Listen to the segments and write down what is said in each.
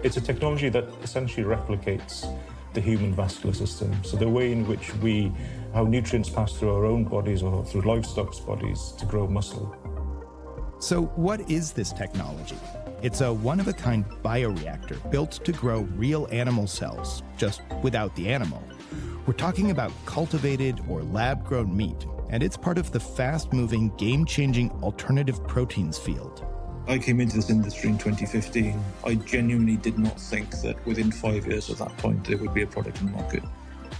It's a technology that essentially replicates the human vascular system. So the way in which how nutrients pass through our own bodies or through livestock's bodies to grow muscle. So what is this technology? It's a one-of-a-kind bioreactor built to grow real animal cells, just without the animal. We're talking about cultivated or lab-grown meat, and it's part of the fast-moving, game-changing alternative proteins field. I came into this industry in 2015. I genuinely did not think that within 5 years of that point there would be a product in the market.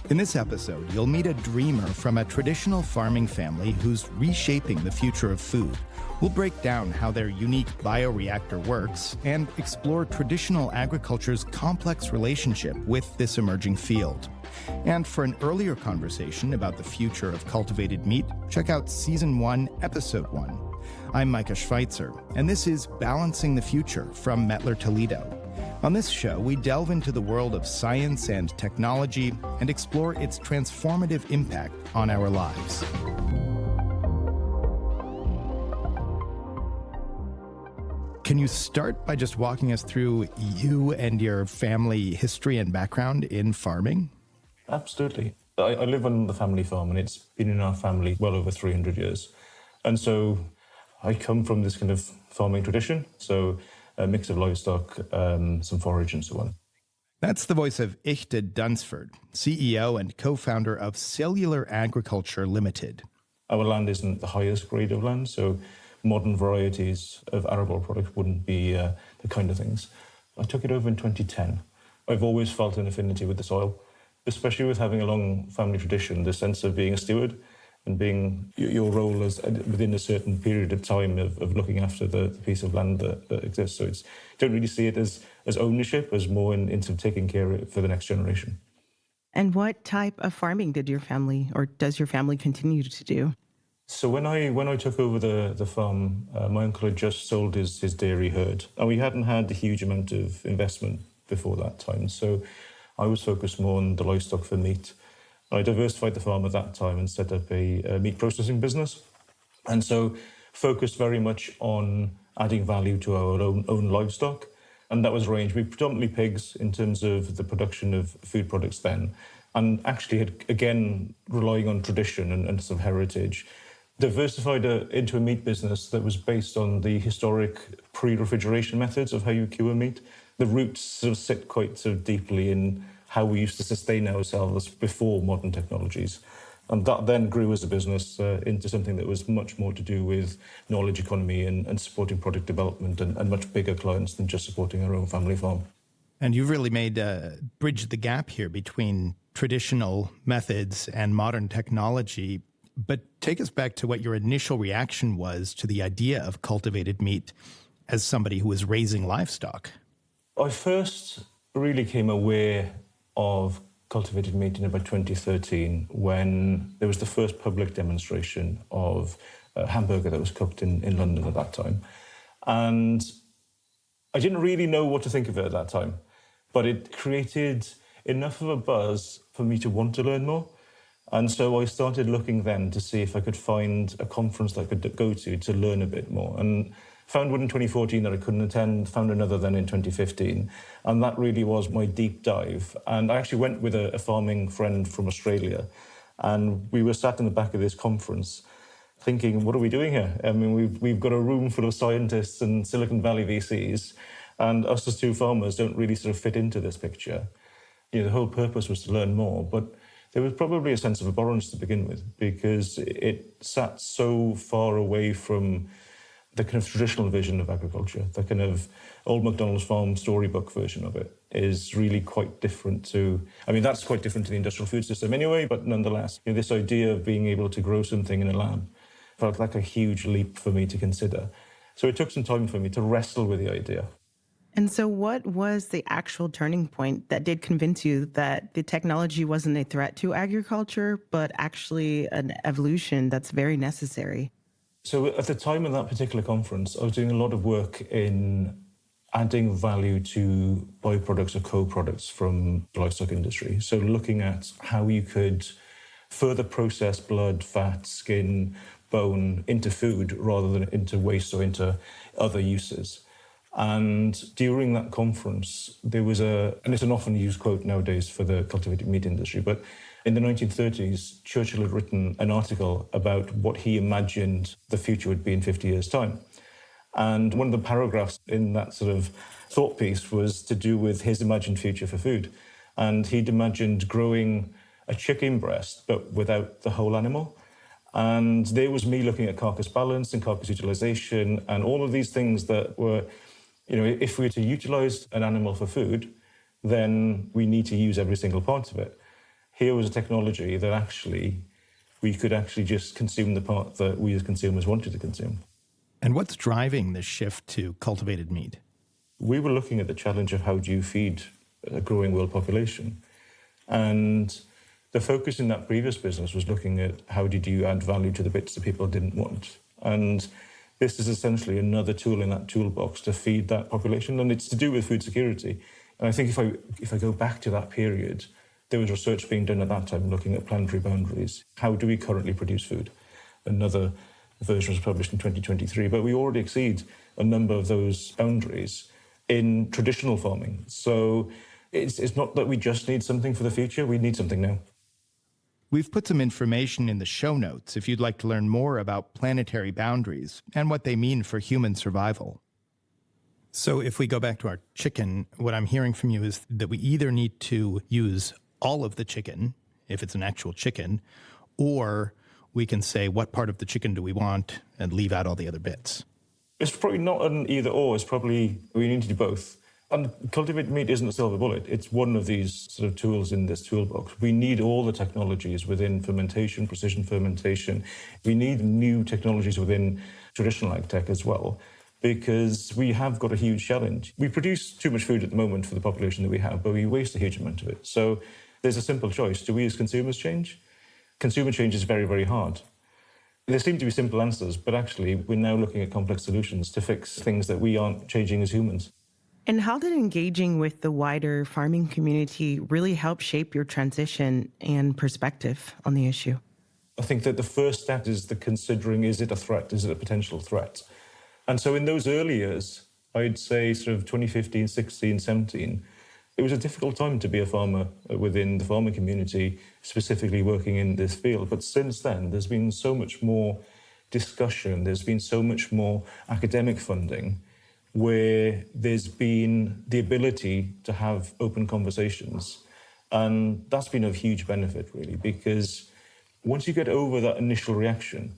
In this episode, you'll meet a dreamer from a traditional farming family who's reshaping the future of food. We'll break down how their unique bioreactor works and explore traditional agriculture's complex relationship with this emerging field. And for an earlier conversation about the future of cultivated meat, check out Season 1, Episode 1. I'm Micah Schweizer, and this is Balancing the Future from METTLER Toledo. On this show, we delve into the world of science and technology and explore its transformative impact on our lives. Can you start by just walking us through you and your family history and background in farming? Absolutely. I live on the family farm, and it's been in our family well over 300 years. And so I come from this kind of farming tradition, so a mix of livestock, some forage and so on. That's the voice of Illtud Dunsford, CEO and co-founder of Cellular Agriculture Limited. Our land isn't the highest grade of land, so modern varieties of arable product wouldn't be the kind of things. I took it over in 2010. I've always felt an affinity with the soil, especially with having a long family tradition, the sense of being a steward and being your role as within a certain period of time of looking after the piece of land that exists. So you don't really see it as ownership, as more into taking care of it for the next generation. And what type of farming did your family, or does your family continue to do? So when I took over the farm, my uncle had just sold his dairy herd, and we hadn't had a huge amount of investment before that time. So I was focused more on the livestock for meat. I diversified the farm at that time and set up a meat processing business. And so focused very much on adding value to our own livestock. And that was arranged with predominantly pigs in terms of the production of food products then. And actually had, again, relying on tradition and some heritage, diversified into a meat business that was based on the historic pre-refrigeration methods of how you cure meat. The roots sort of sit quite sort of deeply in how we used to sustain ourselves before modern technologies. And that then grew as a business into something that was much more to do with knowledge economy and supporting product development and much bigger clients than just supporting our own family farm. And you've really made bridge the gap here between traditional methods and modern technology. But take us back to what your initial reaction was to the idea of cultivated meat as somebody who was raising livestock. I first really became aware of cultivated meat in about 2013 when there was the first public demonstration of a hamburger that was cooked in London at that time. And I didn't really know what to think of it at that time, but it created enough of a buzz for me to want to learn more. And so I started looking then to see if I could find a conference that I could go to learn a bit more. And found one in 2014 that I couldn't attend, found another then in 2015. And that really was my deep dive. And I actually went with a farming friend from Australia. And we were sat in the back of this conference thinking, what are we doing here? I mean, we've got a room full of scientists and Silicon Valley VCs, and us as two farmers don't really sort of fit into this picture. You know, the whole purpose was to learn more, but there was probably a sense of abhorrence to begin with because it sat so far away from the kind of traditional vision of agriculture. The kind of old MacDonald's farm storybook version of it is really quite different to, I mean, that's quite different to the industrial food system anyway, but nonetheless, you know, this idea of being able to grow something in a lab felt like a huge leap for me to consider. So it took some time for me to wrestle with the idea. And so what was the actual turning point that did convince you that the technology wasn't a threat to agriculture, but actually an evolution that's very necessary? So at the time of that particular conference, I was doing a lot of work in adding value to byproducts or co-products from the livestock industry. So looking at how you could further process blood, fat, skin, bone into food rather than into waste or into other uses. And during that conference, there was and it's an often used quote nowadays for the cultivated meat industry, but in the 1930s, Churchill had written an article about what he imagined the future would be in 50 years' time. And one of the paragraphs in that sort of thought piece was to do with his imagined future for food. And he'd imagined growing a chicken breast, but without the whole animal. And there was me looking at carcass balance and carcass utilization and all of these things that were, if we were to utilize an animal for food, then we need to use every single part of it. Here was a technology that actually, we could actually just consume the part that we as consumers wanted to consume. And what's driving this shift to cultivated meat? We were looking at the challenge of how do you feed a growing world population. And the focus in that previous business was looking at how did you add value to the bits that people didn't want. And this is essentially another tool in that toolbox to feed that population, and it's to do with food security. And I think if I go back to that period, there was research being done at that time looking at planetary boundaries. How do we currently produce food? Another version was published in 2023, but we already exceed a number of those boundaries in traditional farming. So it's not that we just need something for the future, we need something now. We've put some information in the show notes if you'd like to learn more about planetary boundaries and what they mean for human survival. So if we go back to our chicken, what I'm hearing from you is that we either need to use all of the chicken, if it's an actual chicken, or we can say what part of the chicken do we want and leave out all the other bits. It's probably not an either or, it's probably we need to do both. And cultivated meat isn't a silver bullet. It's one of these sort of tools in this toolbox. We need all the technologies within fermentation, precision fermentation. We need new technologies within traditional ag tech as well, because we have got a huge challenge. We produce too much food at the moment for the population that we have, but we waste a huge amount of it. So there's a simple choice. Do we as consumers change? Consumer change is very, very hard. There seem to be simple answers, but actually we're now looking at complex solutions to fix things that we aren't changing as humans. And how did engaging with the wider farming community really help shape your transition and perspective on the issue? I think that the first step is the considering, is it a threat? Is it a potential threat? And so in those early years, I'd say sort of 2015, 16, 17, it was a difficult time to be a farmer within the farming community, specifically working in this field. But since then, there's been so much more discussion, there's been so much more academic funding, where there's been the ability to have open conversations. And that's been of huge benefit, really, because once you get over that initial reaction,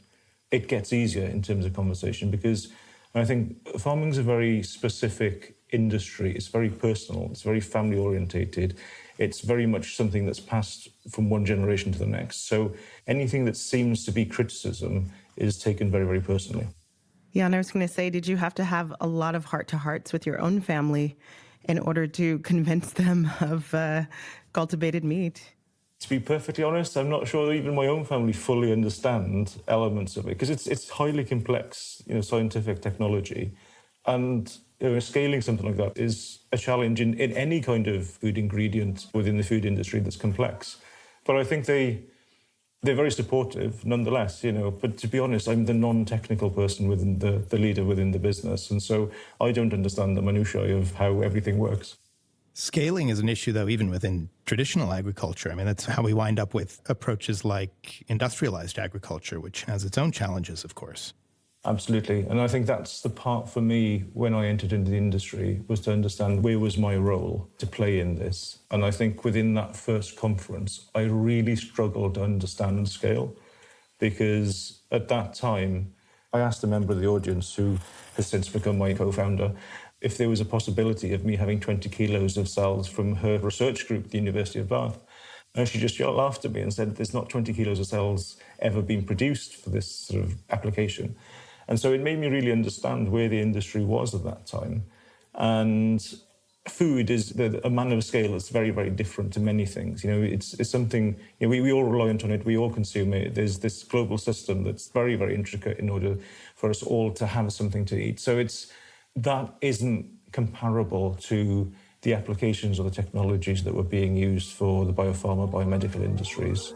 it gets easier in terms of conversation, because I think farming is a very specific industry. It's very personal. It's very family orientated. It's very much something that's passed from one generation to the next. So anything that seems to be criticism is taken very, very personally. Yeah, and I was going to say, did you have to have a lot of heart-to-hearts with your own family in order to convince them of cultivated meat? To be perfectly honest, I'm not sure even my own family fully understand elements of it, because it's highly complex, scientific technology. And scaling something like that is a challenge in any kind of food ingredient within the food industry that's complex. But I think they're very supportive nonetheless, but to be honest, I'm the non-technical person within the leader within the business. And so I don't understand the minutiae of how everything works. Scaling is an issue, though, even within traditional agriculture. I mean, that's how we wind up with approaches like industrialized agriculture, which has its own challenges, of course. Absolutely. And I think that's the part for me when I entered into the industry, was to understand where was my role to play in this. And I think within that first conference, I really struggled to understand scale, because at that time, I asked a member of the audience, who has since become my co-founder, if there was a possibility of me having 20 kilos of cells from her research group at the University of Bath. And she just laughed at me and said, there's not 20 kilos of cells ever been produced for this sort of application. And so it made me really understand where the industry was at that time. And food is a manner of scale that's very, very different to many things. It's something, we all reliant on it, we all consume it. There's this global system that's very, very intricate in order for us all to have something to eat. So that isn't comparable to the applications or the technologies that were being used for the biopharma, biomedical industries.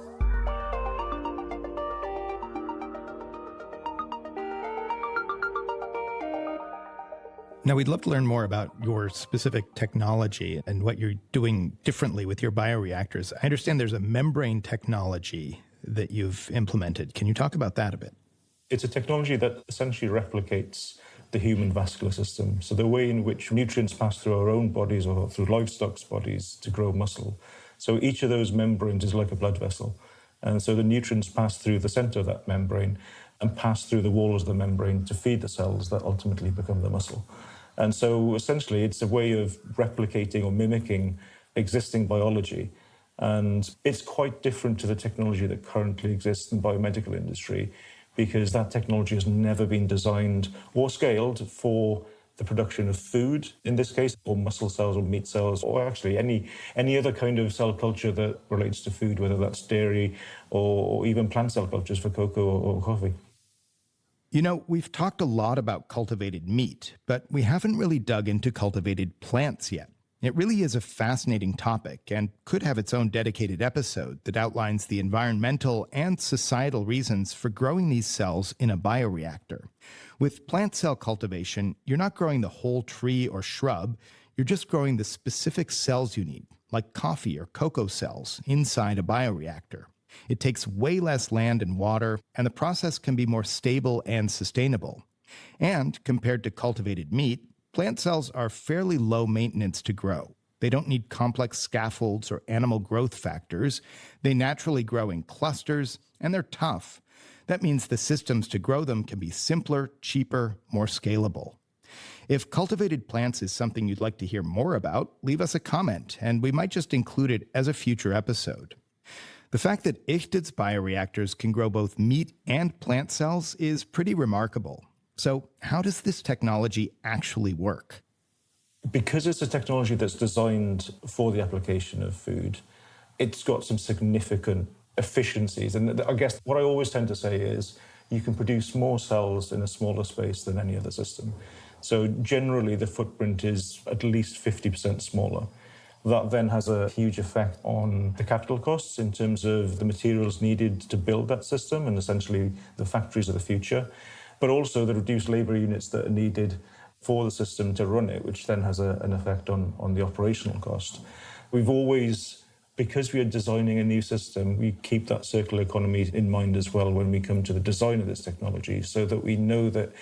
Now, we'd love to learn more about your specific technology and what you're doing differently with your bioreactors. I understand there's a membrane technology that you've implemented. Can you talk about that a bit? It's a technology that essentially replicates the human vascular system. So the way in which nutrients pass through our own bodies or through livestock's bodies to grow muscle. So each of those membranes is like a blood vessel. And so the nutrients pass through the center of that membrane and pass through the walls of the membrane to feed the cells that ultimately become the muscle. And so essentially it's a way of replicating or mimicking existing biology. And it's quite different to the technology that currently exists in the biomedical industry, because that technology has never been designed or scaled for the production of food, in this case, or muscle cells or meat cells, or actually any other kind of cell culture that relates to food, whether that's dairy or even plant cell cultures for cocoa or coffee. You know, we've talked a lot about cultivated meat, but we haven't really dug into cultivated plants yet. It really is a fascinating topic and could have its own dedicated episode that outlines the environmental and societal reasons for growing these cells in a bioreactor. With plant cell cultivation, you're not growing the whole tree or shrub, you're just growing the specific cells you need, like coffee or cocoa cells, inside a bioreactor. It takes way less land and water, and the process can be more stable and sustainable. And compared to cultivated meat, plant cells are fairly low maintenance to grow. They don't need complex scaffolds or animal growth factors. They naturally grow in clusters, and they're tough. That means the systems to grow them can be simpler, cheaper, more scalable. If cultivated plants is something you'd like to hear more about, leave us a comment, and we might just include it as a future episode. The fact that Illtud's bioreactors can grow both meat and plant cells is pretty remarkable. So how does this technology actually work? Because it's a technology that's designed for the application of food, it's got some significant efficiencies. And I guess what I always tend to say is you can produce more cells in a smaller space than any other system. So generally the footprint is at least 50% smaller. That then has a huge effect on the capital costs in terms of the materials needed to build that system and essentially the factories of the future, but also the reduced labour units that are needed for the system to run it, which then has an effect on the operational cost. We've always, because we are designing a new system, we keep that circular economy in mind as well when we come to the design of this technology, so that we know that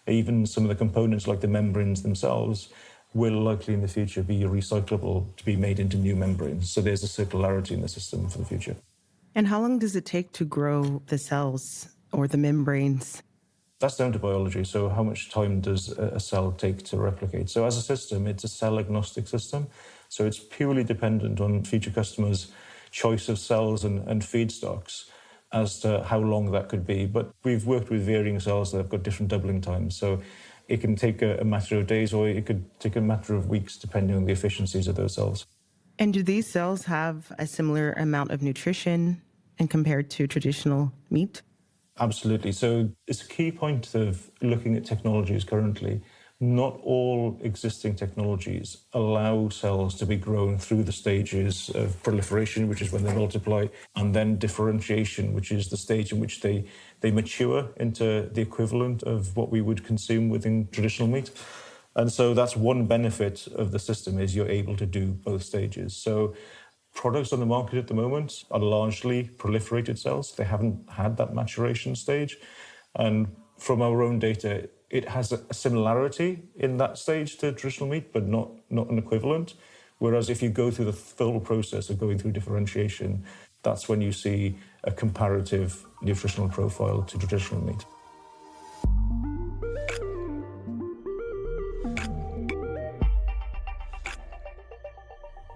even some of the components like the membranes themselves will likely in the future be recyclable to be made into new membranes. So there's a circularity in the system for the future. And how long does it take to grow the cells or the membranes? That's down to biology. So how much time does a cell take to replicate? So as a system, it's a cell-agnostic system. So it's purely dependent on future customers' choice of cells and feedstocks as to how long that could be. But we've worked with varying cells that have got different doubling times. So it can take a matter of days or it could take a matter of weeks depending on the efficiencies of those cells. And do these cells have a similar amount of nutrition and compared to traditional meat? Absolutely. So it's a key point of looking at technologies currently. Not all existing technologies allow cells to be grown through the stages of proliferation, which is when they multiply, and then differentiation, which is the stage in which they mature into the equivalent of what we would consume within traditional meat. And so that's one benefit of the system, is you're able to do both stages. So products on the market at the moment are largely proliferated cells. They haven't had that maturation stage. And from our own data, it has a similarity in that stage to traditional meat, but not an equivalent. Whereas if you go through the full process of going through differentiation, that's when you see a comparative nutritional profile to traditional meat.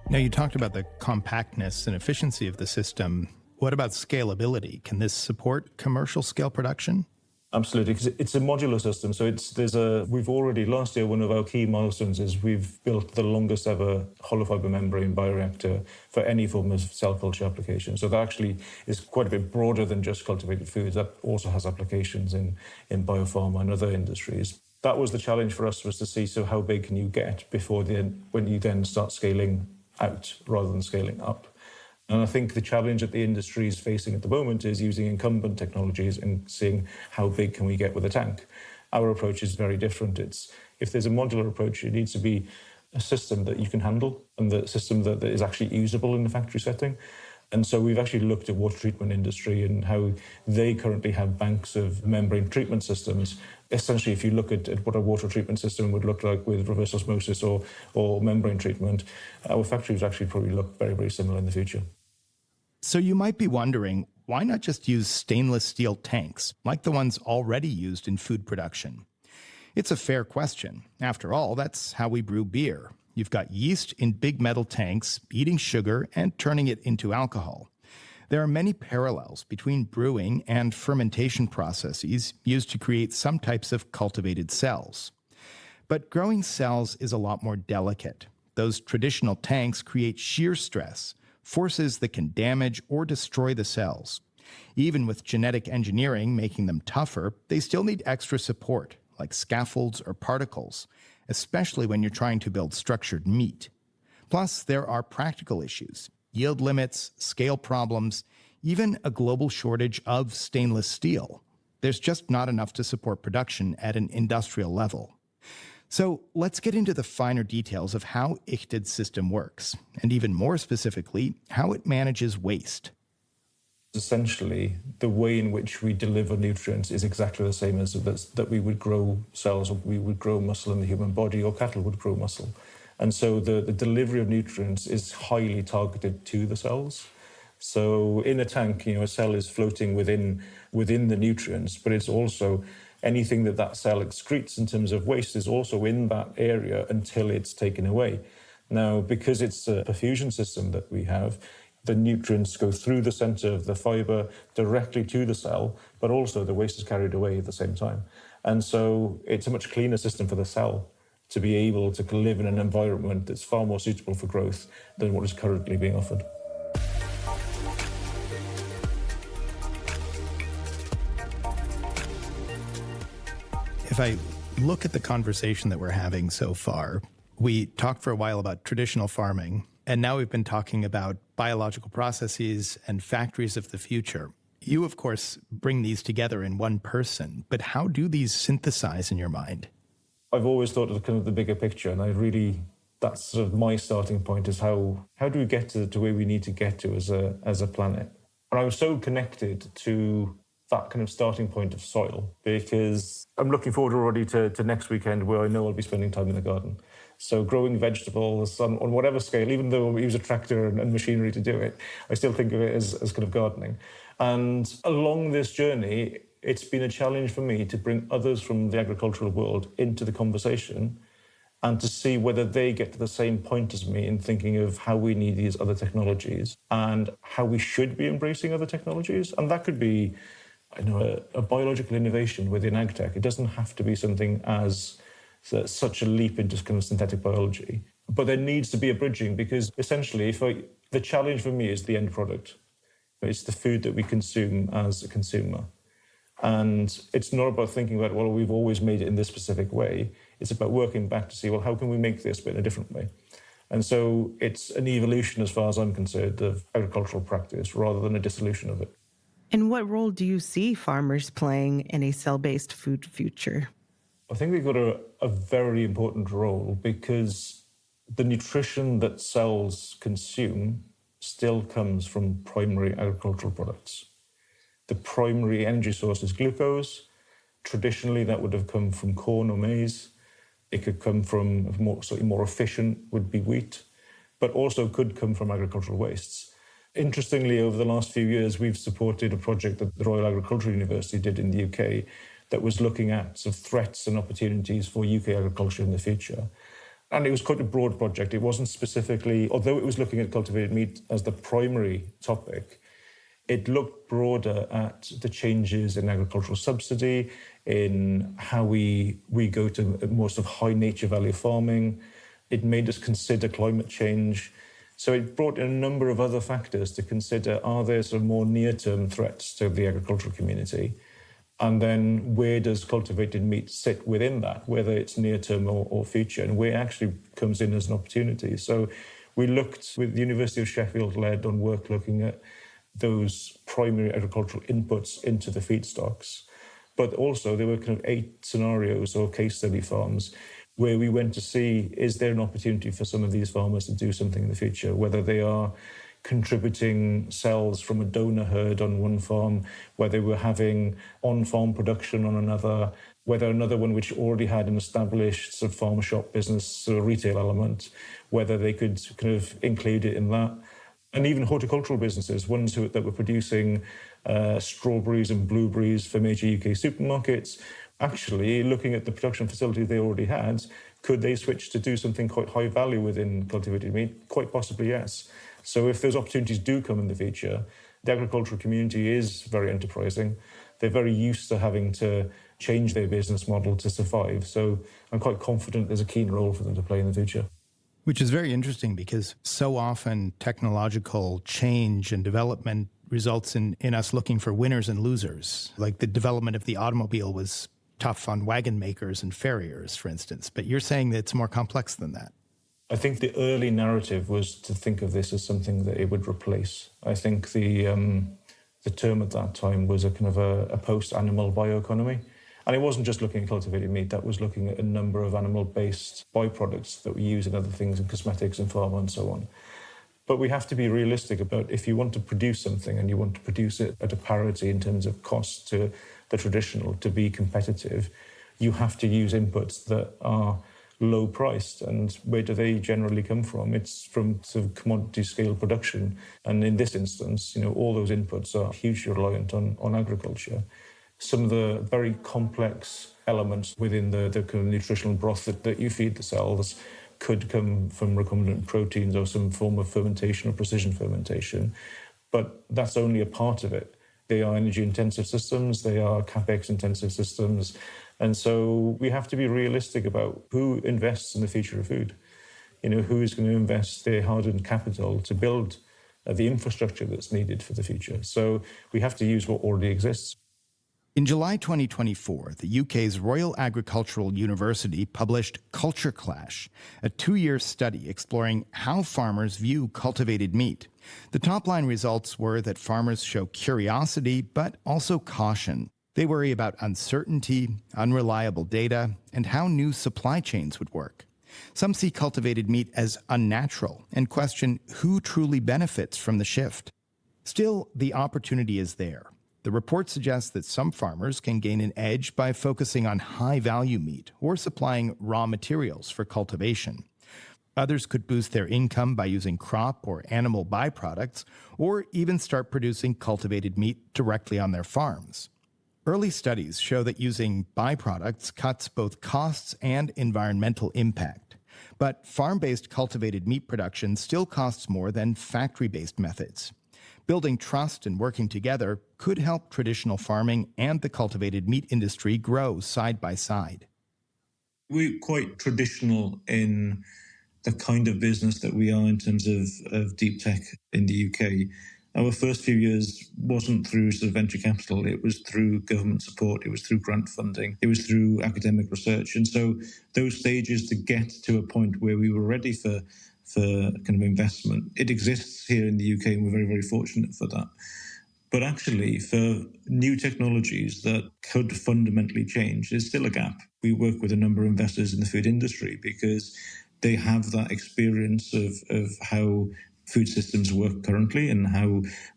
Now, you talked about the compactness and efficiency of the system. What about scalability? Can this support commercial scale production? Absolutely, because it's a modular system. So we've already, last year, one of our key milestones is we've built the longest ever hollow fiber membrane bioreactor for any form of cell culture application. So that actually is quite a bit broader than just cultivated foods. That also has applications in biopharma and other industries. That was the challenge for us, was to see, so how big can you get when you then start scaling out rather than scaling up. And I think the challenge that the industry is facing at the moment is using incumbent technologies and seeing how big can we get with a tank. Our approach is very different. If there's a modular approach, it needs to be a system that you can handle and the system that is actually usable in the factory setting. And so we've actually looked at water treatment industry and how they currently have banks of membrane treatment systems. Essentially, if you look at what a water treatment system would look like with reverse osmosis or membrane treatment, our factories actually probably look very, very similar in the future. So you might be wondering, why not just use stainless steel tanks, like the ones already used in food production? It's a fair question. After all, that's how we brew beer. You've got yeast in big metal tanks, eating sugar and turning it into alcohol. There are many parallels between brewing and fermentation processes used to create some types of cultivated cells. But growing cells is a lot more delicate. Those traditional tanks create shear stress, forces that can damage or destroy the cells. Even with genetic engineering making them tougher, they still need extra support, like scaffolds or particles, especially when you're trying to build structured meat. Plus, there are practical issues, yield limits, scale problems, even a global shortage of stainless steel. There's just not enough to support production at an industrial level. So let's get into the finer details of how Illtud's system works, and even more specifically, how it manages waste. Essentially, the way in which we deliver nutrients is exactly the same as that we would grow cells, or we would grow muscle in the human body, or cattle would grow muscle. And so the delivery of nutrients is highly targeted to the cells. So in a tank, a cell is floating within the nutrients, but it's also anything that cell excretes in terms of waste is also in that area until it's taken away. Now, because it's a perfusion system that we have, the nutrients go through the center of the fiber directly to the cell, but also the waste is carried away at the same time. And so it's a much cleaner system for the cell to be able to live in an environment that's far more suitable for growth than what is currently being offered. If I look at the conversation that we're having so far, we talked for a while about traditional farming, and now we've been talking about biological processes and factories of the future. You, of course, bring these together in one person, but how do these synthesize in your mind? I've always thought of kind of the bigger picture, and that's sort of my starting point is how do we get to where we need to get to as a planet? And I was so connected to that kind of starting point of soil because I'm looking forward already to next weekend where I know I'll be spending time in the garden. So growing vegetables on whatever scale, even though we use a tractor and machinery to do it, I still think of it as kind of gardening. And along this journey, it's been a challenge for me to bring others from the agricultural world into the conversation and to see whether they get to the same point as me in thinking of how we need these other technologies and how we should be embracing other technologies. And that could be, a biological innovation within agtech. It doesn't have to be something as such a leap into kind of synthetic biology. But there needs to be a bridging because essentially the challenge for me is the end product. It's the food that we consume as a consumer. And it's not about thinking about, well, we've always made it in this specific way. It's about working back to see, well, how can we make this but in a different way? And so it's an evolution, as far as I'm concerned, of agricultural practice rather than a dissolution of it. And what role do you see farmers playing in a cell-based food future? I think they've got a very important role because the nutrition that cells consume still comes from primary agricultural products. The primary energy source is glucose. Traditionally, that would have come from corn or maize. It could come from slightly more efficient, would be wheat, but also could come from agricultural wastes. Interestingly, over the last few years, we've supported a project that the Royal Agricultural University did in the UK that was looking at sort of threats and opportunities for UK agriculture in the future. And it was quite a broad project. It wasn't specifically, although it was looking at cultivated meat as the primary topic, it looked broader at the changes in agricultural subsidy, in how we go to more sort of high nature value farming. It made us consider climate change. So it brought in a number of other factors to consider, are there sort of more near-term threats to the agricultural community? And then where does cultivated meat sit within that, whether it's near-term or future, and where it actually comes in as an opportunity. So we looked with the University of Sheffield led on work looking at those primary agricultural inputs into the feedstocks, But also there were kind of 8 scenarios or case study farms where we went to see, is there an opportunity for some of these farmers to do something in the future, whether they are contributing cells from a donor herd on one farm, whether they were having on-farm production on another, whether another one which already had an established sort of farm shop business sort of retail element, whether they could kind of include it in that. And even horticultural businesses, ones that were producing strawberries and blueberries for major UK supermarkets, actually looking at the production facilities they already had, could they switch to do something quite high value within cultivated meat? Quite possibly, yes. So if those opportunities do come in the future, the agricultural community is very enterprising. They're very used to having to change their business model to survive. So I'm quite confident there's a keen role for them to play in the future. Which is very interesting because so often technological change and development results in us looking for winners and losers. Like the development of the automobile was tough on wagon makers and farriers, for instance. But you're saying that it's more complex than that. I think the early narrative was to think of this as something that it would replace. I think the term at that time was a kind of a post-animal bioeconomy. And it wasn't just looking at cultivated meat, that was looking at a number of animal-based byproducts that we use in other things, in cosmetics and pharma and so on. But we have to be realistic about if you want to produce something and you want to produce it at a parity in terms of cost to the traditional, to be competitive, you have to use inputs that are low priced. And where do they generally come from? It's from sort of commodity scale production. And in this instance, all those inputs are hugely reliant on agriculture. Some of the very complex elements within the kind of nutritional broth that you feed the cells could come from recombinant proteins or some form of fermentation or precision fermentation. But that's only a part of it. They are energy-intensive systems, they are capex-intensive systems. And so we have to be realistic about who invests in the future of food. Who is going to invest their hard-earned capital to build the infrastructure that's needed for the future. So we have to use what already exists. In July 2024, the UK's Royal Agricultural University published Culture Clash, a 2-year study exploring how farmers view cultivated meat. The top-line results were that farmers show curiosity, but also caution. They worry about uncertainty, unreliable data, and how new supply chains would work. Some see cultivated meat as unnatural and question who truly benefits from the shift. Still, the opportunity is there. The report suggests that some farmers can gain an edge by focusing on high-value meat or supplying raw materials for cultivation. Others could boost their income by using crop or animal byproducts, or even start producing cultivated meat directly on their farms. Early studies show that using byproducts cuts both costs and environmental impact. But farm-based cultivated meat production still costs more than factory-based methods. Building trust and working together could help traditional farming and the cultivated meat industry grow side by side. We're quite traditional in the kind of business that we are in terms of deep tech in the UK. Our first few years wasn't through sort of venture capital. It was through government support. It was through grant funding. It was through academic research. And so those stages to get to a point where we were ready for kind of investment, it exists here in the UK, and we're very, very fortunate for that. But actually, for new technologies that could fundamentally change, there's still a gap. We work with a number of investors in the food industry because they have that experience of how food systems work currently and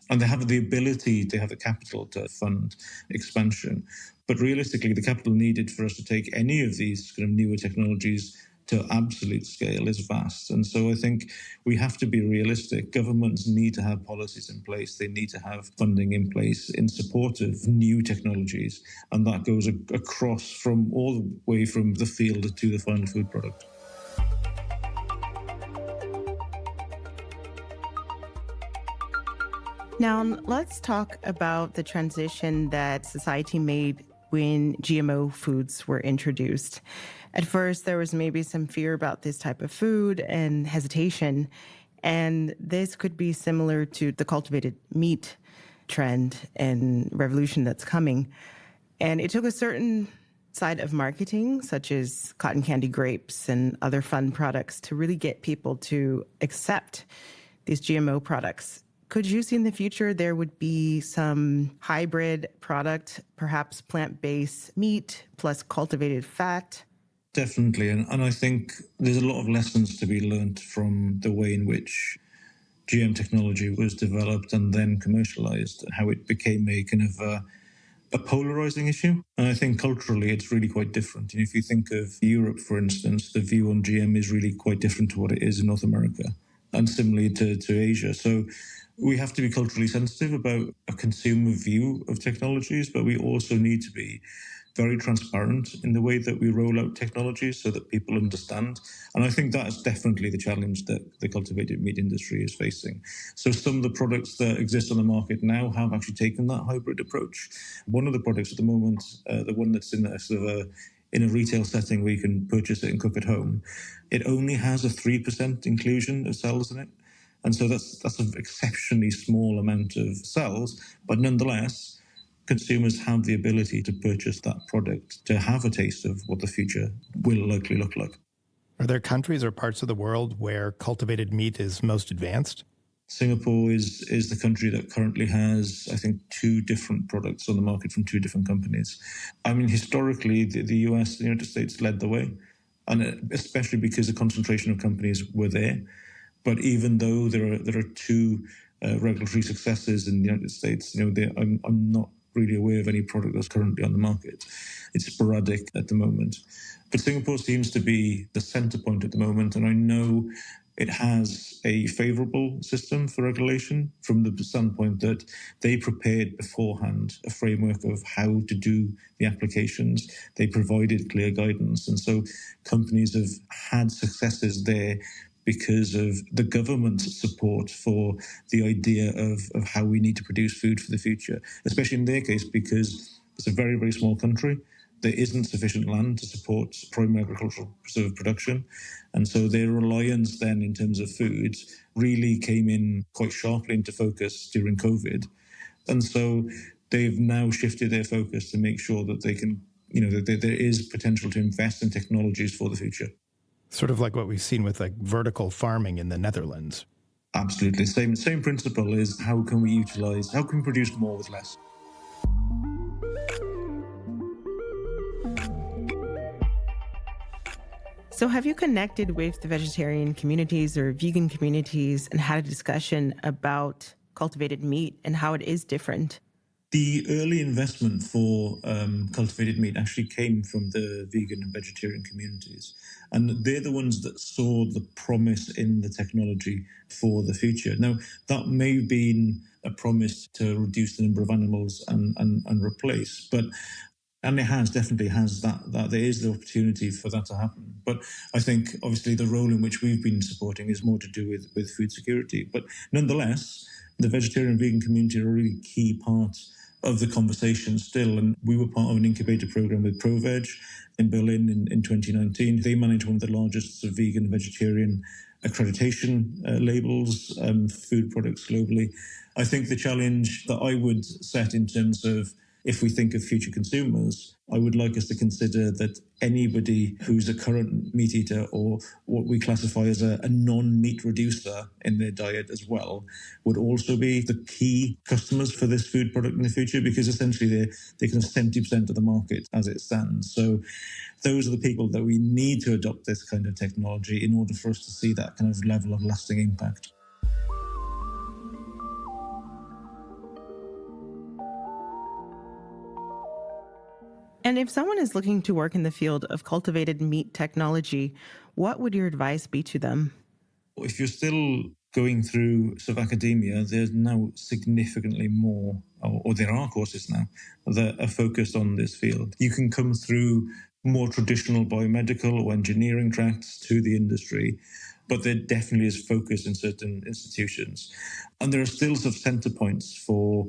they have the ability, they have the capital to fund expansion. But realistically, the capital needed for us to take any of these kind of newer technologies to absolute scale is vast. And so I think we have to be realistic. Governments need to have policies in place. They need to have funding in place in support of new technologies. And that goes across from all the way from the field to the final food product. Now, let's talk about the transition that society made when GMO foods were introduced. At first, there was maybe some fear about this type of food and hesitation, and this could be similar to the cultivated meat trend and revolution that's coming. And it took a certain side of marketing, such as cotton candy grapes and other fun products, to really get people to accept these GMO products. Could you see in the future there would be some hybrid product, perhaps plant-based meat plus cultivated fat? Definitely. And I think there's a lot of lessons to be learnt from the way in which GM technology was developed and then commercialized, how it became a kind of a polarizing issue. And I think culturally it's really quite different. And if you think of Europe, for instance, the view on GM is really quite different to what it is in North America, and similarly to Asia. So we have to be culturally sensitive about a consumer view of technologies, but we also need to be very transparent in the way that we roll out technologies so that people understand. And I think that is definitely the challenge that the cultivated meat industry is facing. So some of the products that exist on the market now have actually taken that hybrid approach. One of the products at the moment, the one that's in a sort of in a retail setting where you can purchase it and cook at home, it only has a 3% inclusion of cells in it. And so that's an exceptionally small amount of cells, but nonetheless, consumers have the ability to purchase that product, to have a taste of what the future will likely look like. Are there countries or parts of the world where cultivated meat is most advanced? Singapore is the country that currently has, I think, 2 different products on the market from 2 different companies. I mean, historically, the US, the United States led the way, and especially because the concentration of companies were there. But even though there are 2 regulatory successes in the United States, I'm not really aware of any product that's currently on the market. It's sporadic at the moment. But Singapore seems to be the center point at the moment, and I know it has a favorable system for regulation from the standpoint that they prepared beforehand a framework of how to do the applications. They provided clear guidance, and so companies have had successes there because of the government's support for the idea of how we need to produce food for the future, especially in their case because it's a very, very small country. There isn't sufficient land to support primary agricultural sort of production. And so their reliance then in terms of food really came in quite sharply into focus during COVID. And so they've now shifted their focus to make sure that they can, that there is potential to invest in technologies for the future. Sort of like what we've seen with like vertical farming in the Netherlands. Absolutely. Same principle is how can we produce more with less? So have you connected with the vegetarian communities or vegan communities and had a discussion about cultivated meat and how it is different? The early investment for cultivated meat actually came from the vegan and vegetarian communities. And they're the ones that saw the promise in the technology for the future. Now, that may have been a promise to reduce the number of animals and replace, and it definitely has that there is the opportunity for that to happen. But I think, obviously, the role in which we've been supporting is more to do with food security. But nonetheless, the vegetarian and vegan community are a really key part of the conversation still. And we were part of an incubator program with ProVeg in Berlin in 2019. They manage one of the largest vegan and vegetarian accreditation labels, food products globally. I think the challenge that I would set in terms of if we think of future consumers, I would like us to consider that anybody who's a current meat eater or what we classify as a non-meat reducer in their diet as well would also be the key customers for this food product in the future, because essentially they're kind of 70% of the market as it stands. So those are the people that we need to adopt this kind of technology in order for us to see that kind of level of lasting impact. And if someone is looking to work in the field of cultivated meat technology, what would your advice be to them? If you're still going through sort of academia, there's now significantly more, or there are courses now that are focused on this field. You can come through more traditional biomedical or engineering tracks to the industry, but there definitely is focus in certain institutions. And there are still sort of center points for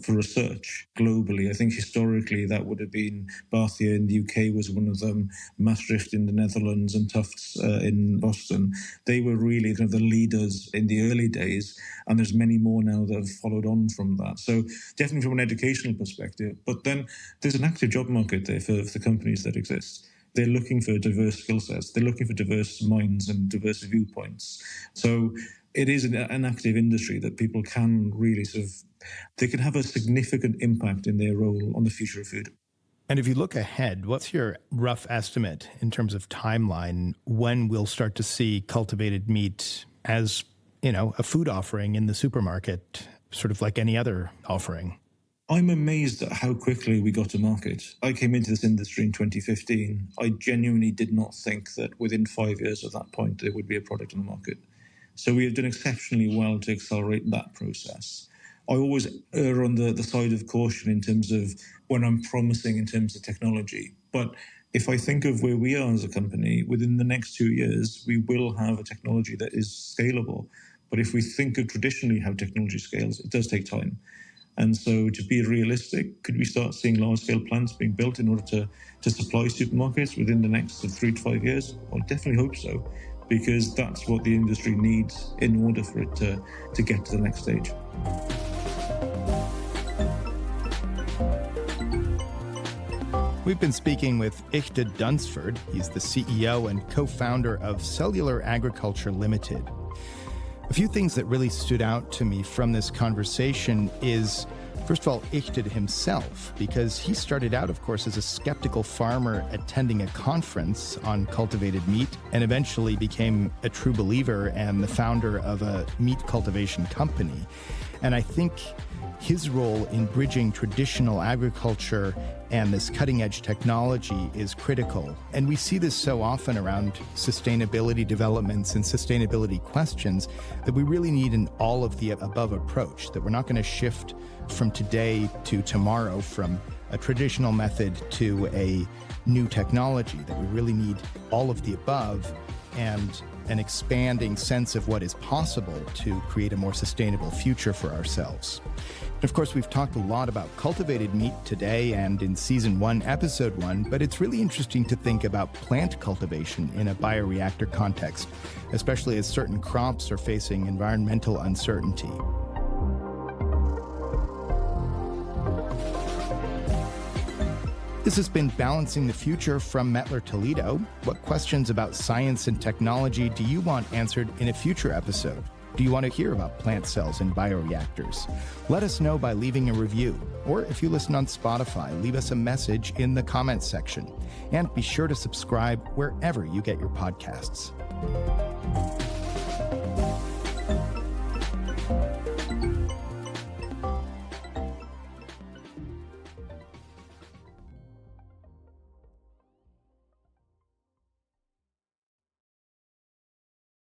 research globally. I think historically that would have been Bathia in the UK was one of them, Maastricht in the Netherlands and Tufts in Boston. They were really kind of the leaders in the early days, and there's many more now that have followed on from that. So definitely from an educational perspective, but then there's an active job market there for the companies that exist. They're looking for diverse skill sets. They're looking for diverse minds and diverse viewpoints. So it is an active industry that people can really they can have a significant impact in their role on the future of food. And if you look ahead, what's your rough estimate in terms of timeline when we'll start to see cultivated meat as, a food offering in the supermarket, sort of like any other offering? I'm amazed at how quickly we got to market. I came into this industry in 2015. I genuinely did not think that within 5 years at that point there would be a product on the market. So we have done exceptionally well to accelerate that process. I always err on the side of caution in terms of when I'm promising in terms of technology. But if I think of where we are as a company, within the next 2 years, we will have a technology that is scalable. But if we think of traditionally how technology scales, it does take time. And so to be realistic, could we start seeing large-scale plants being built in order to supply supermarkets within the next 3 to 5 years? I definitely hope so, because that's what the industry needs in order for it to get to the next stage. We've been speaking with Illtud Dunsford. He's the CEO and co-founder of Cellular Agriculture Limited. A few things that really stood out to me from this conversation is, first of all, Illtud himself, because he started out, of course, as a skeptical farmer attending a conference on cultivated meat and eventually became a true believer and the founder of a meat cultivation company. And I think his role in bridging traditional agriculture and this cutting-edge technology is critical. And we see this so often around sustainability developments and sustainability questions that we really need an all-of-the-above approach, that we're not going to shift from today to tomorrow from a traditional method to a new technology, that we really need all of the above and an expanding sense of what is possible to create a more sustainable future for ourselves. Of course, we've talked a lot about cultivated meat today and in Season 1, Episode 1, but it's really interesting to think about plant cultivation in a bioreactor context, especially as certain crops are facing environmental uncertainty. This has been Balancing the Future from METTLER Toledo. What questions about science and technology do you want answered in a future episode? Do you want to hear about plant cells and bioreactors? Let us know by leaving a review. Or if you listen on Spotify, leave us a message in the comments section. And be sure to subscribe wherever you get your podcasts.